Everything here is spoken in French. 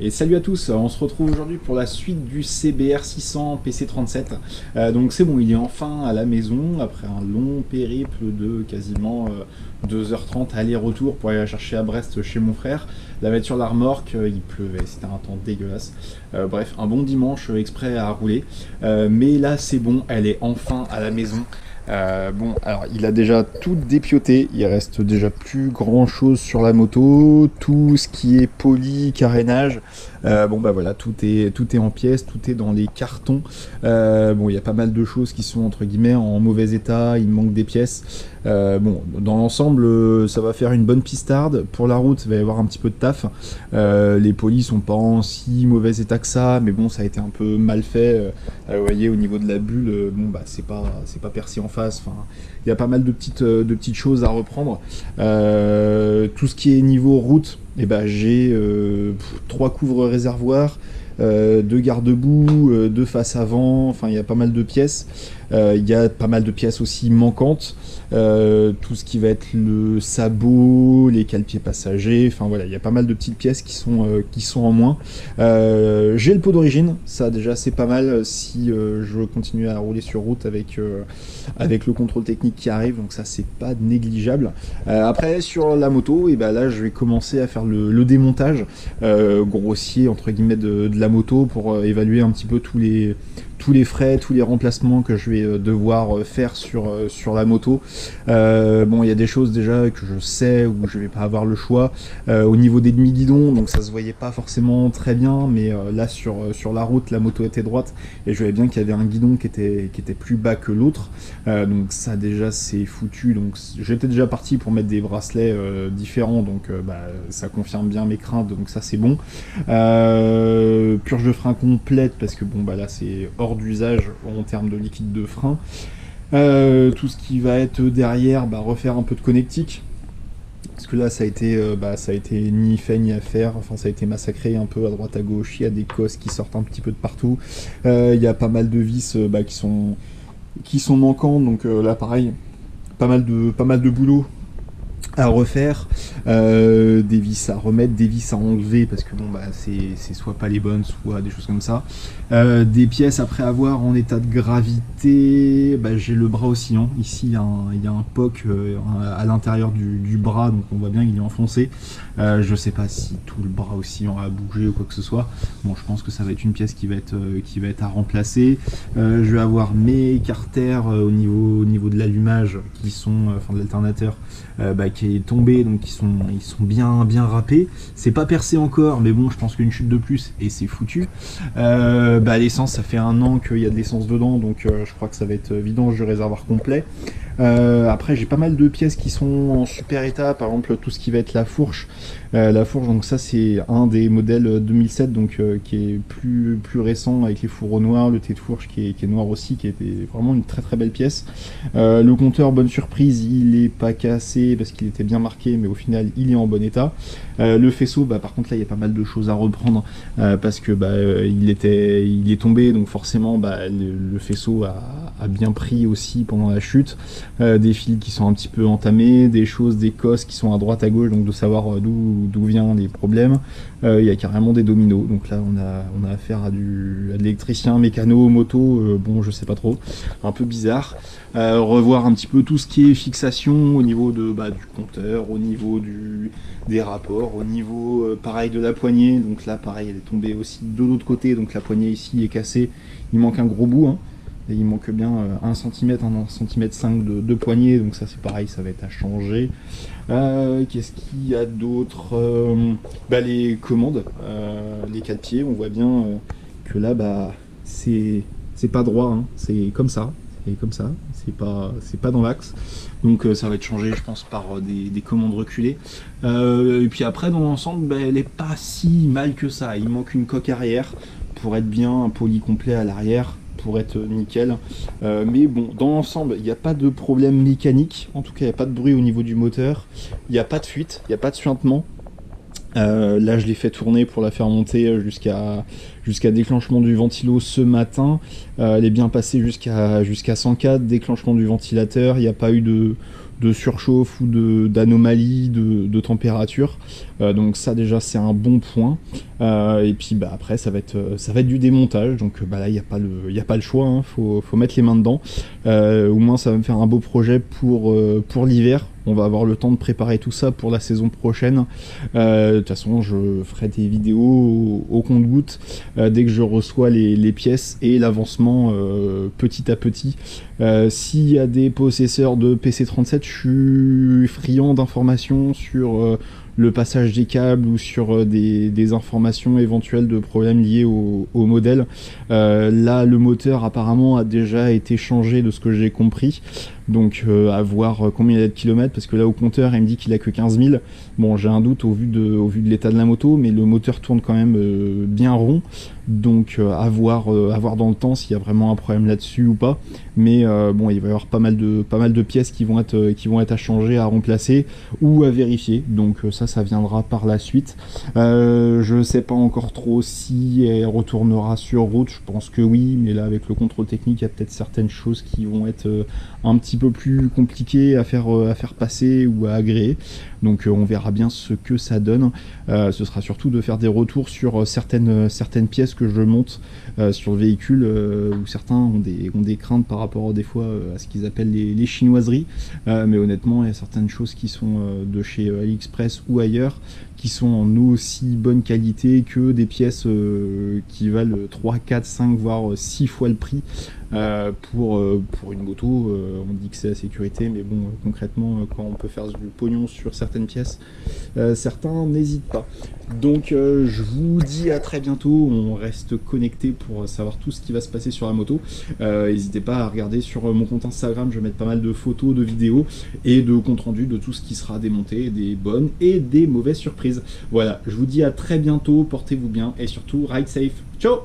Et salut à tous, on se retrouve aujourd'hui pour la suite du CBR 600 PC37. Donc c'est bon, il est enfin à la maison après un long périple de quasiment 2h30 aller-retour pour aller la chercher à Brest chez mon frère. La mettre sur la remorque, il pleuvait, c'était un temps dégueulasse. Bref, un bon dimanche exprès à rouler. Mais là c'est bon, elle est enfin à la maison. Bon, alors il a déjà tout dépioté, il reste déjà plus grand chose sur la moto, tout ce qui est poli, carénage, bon bah voilà, tout est en pièces, tout est dans les cartons. Bon, il y a pas mal de choses qui sont entre guillemets en mauvais état, il manque des pièces. Bon, dans l'ensemble, ça va faire une bonne pistarde. Pour la route, il va y avoir un petit peu de taf. Les polis sont pas en si mauvais état que ça, mais bon, ça a été un peu mal fait. Vous voyez, au niveau de la bulle, bon bah c'est pas percé en face. Enfin, il y a pas mal de petites choses à reprendre. Tout ce qui est niveau route, et ben j'ai 3 couvre-réservoirs. 2 garde-boue, 2 face avant, enfin il y a pas mal de pièces. Il y a pas mal de pièces aussi manquantes. Tout ce qui va être le sabot, les cale-pieds passagers, enfin voilà, il y a pas mal de petites pièces qui sont en moins. J'ai le pot d'origine, ça déjà c'est pas mal si je veux continuer à rouler sur route avec le contrôle technique qui arrive, donc ça c'est pas négligeable. Après sur la moto, et ben là je vais commencer à faire le démontage grossier entre guillemets de la moto pour évaluer un petit peu tous les frais, tous les remplacements que je vais devoir faire sur la moto. Bon, il y a des choses déjà que je sais où je vais pas avoir le choix. Au niveau des demi-guidons, donc ça se voyait pas forcément très bien, mais là sur la route, la moto était droite et je voyais bien qu'il y avait un guidon qui était plus bas que l'autre. Donc ça déjà c'est foutu. Donc j'étais déjà parti pour mettre des bracelets différents, donc ça confirme bien mes craintes, donc ça c'est bon. Purge de frein complète parce que bon bah là c'est hors d'usage en termes de liquide de frein. Tout ce qui va être derrière, refaire un peu de connectique. Parce que là ça a été ni fait ni à faire, enfin ça a été massacré un peu à droite à gauche, il y a des cosses qui sortent un petit peu de partout. Il y a pas mal de vis qui sont manquantes, donc là pareil, pas mal de boulot à refaire, des vis à remettre, des vis à enlever parce que bon c'est soit pas les bonnes, soit des choses comme ça. Des pièces après avoir en état de gravité, j'ai le bras oscillant. Ici il y a un POC à l'intérieur du bras, donc on voit bien qu'il est enfoncé. Je sais pas si tout le bras oscillant a bougé ou quoi que ce soit. Bon, je pense que ça va être une pièce qui va être à remplacer. Je vais avoir mes carters au niveau de l'allumage qui sont, de l'alternateur, qui est tombé, donc ils sont bien râpés. C'est pas percé encore, mais bon, je pense qu'une chute de plus et c'est foutu. L'essence, ça fait 1 an qu'il y a de l'essence dedans, donc je crois que ça va être vidange du réservoir complet. Après j'ai pas mal de pièces qui sont en super état, par exemple tout ce qui va être la fourche, donc ça c'est un des modèles 2007, donc qui est plus récent, avec les fourreaux noirs, le thé de fourche qui est noir aussi, qui était vraiment une très belle pièce. Le compteur, bonne surprise, il est pas cassé parce qu'il était bien marqué, mais au final il est en bon état. Le faisceau, par contre là il y a pas mal de choses à reprendre parce que il est tombé, donc forcément le faisceau a bien pris aussi pendant la chute. Des fils qui sont un petit peu entamés, des cosses qui sont à droite à gauche, donc de savoir d'où viennent les problèmes. Il y a carrément des dominos, donc là on a affaire à de l'électricien, mécano, moto, bon je sais pas trop, un peu bizarre. Revoir un petit peu tout ce qui est fixation au niveau du compteur, au niveau des rapports, au niveau pareil de la poignée, donc là pareil elle est tombée aussi de l'autre côté, donc la poignée ici est cassée, il manque un gros bout, et il manque bien 1 cm, 1 cm 5 de poignée, donc ça c'est pareil, ça va être à changer. Qu'est-ce qu'il y a d'autre? Les commandes, les 4 pieds, on voit bien que là c'est pas droit, c'est comme ça, c'est pas dans l'axe, donc ça va être changé je pense par des commandes reculées. Et puis après dans l'ensemble elle est pas si mal que ça, il manque une coque arrière pour être bien, un poli complet à l'arrière pour être nickel, mais bon dans l'ensemble il n'y a pas de problème mécanique, en tout cas il n'y a pas de bruit au niveau du moteur, il n'y a pas de fuite, il n'y a pas de suintement. Là je l'ai fait tourner pour la faire monter jusqu'à déclenchement du ventilo ce matin, elle est bien passée jusqu'à 104, déclenchement du ventilateur, il n'y a pas eu de de surchauffe ou d'anomalie de température. Donc ça déjà c'est un bon point. Et puis bah, après ça va être du démontage. Donc bah, là il n'y a pas le choix, hein. Faut mettre les mains dedans. Au moins ça va me faire un beau projet pour l'hiver. On va avoir le temps de préparer tout ça pour la saison prochaine. De toute façon, je ferai des vidéos au compte-gouttes dès que je reçois les pièces et l'avancement petit à petit. S'il y a des possesseurs de PC37, je suis friand d'informations sur le passage des câbles ou sur des informations éventuelles de problèmes liés au modèle. Là, le moteur apparemment a déjà été changé de ce que j'ai compris. Donc à voir combien il y a de kilomètres, parce que là au compteur il me dit qu'il a que 15 000. Bon, j'ai un doute au vu de l'état de la moto, mais le moteur tourne quand même bien rond. Donc à voir dans le temps s'il y a vraiment un problème là-dessus ou pas. Mais bon, il va y avoir pas mal de pièces qui vont être à changer, à remplacer ou à vérifier. Donc ça viendra par la suite. Je ne sais pas encore trop si elle retournera sur route. Je pense que oui, mais là avec le contrôle technique, il y a peut-être certaines choses qui vont être un petit peu plus compliquées à faire passer ou à agréer. Donc on verra bien ce que ça donne. Ce sera surtout de faire des retours sur certaines pièces que je monte sur le véhicule, où certains ont des craintes par rapport des fois à ce qu'ils appellent les chinoiseries. Mais honnêtement, il y a certaines choses qui sont de chez AliExpress ou ailleurs qui sont en aussi bonne qualité que des pièces qui valent 3, 4, 5 voire 6 fois le prix pour une moto. On dit que c'est la sécurité, mais bon, concrètement, quand on peut faire du pognon sur certaines pièces, certains n'hésitent pas. Donc je vous dis à très bientôt. On reste connecté pour savoir tout ce qui va se passer sur la moto. N'hésitez pas à regarder sur mon compte Instagram, je vais mettre pas mal de photos, de vidéos et de compte rendu de tout ce qui sera démonté, des bonnes et des mauvaises surprises. Voilà, je vous dis à très bientôt, portez-vous bien et surtout ride safe. Ciao.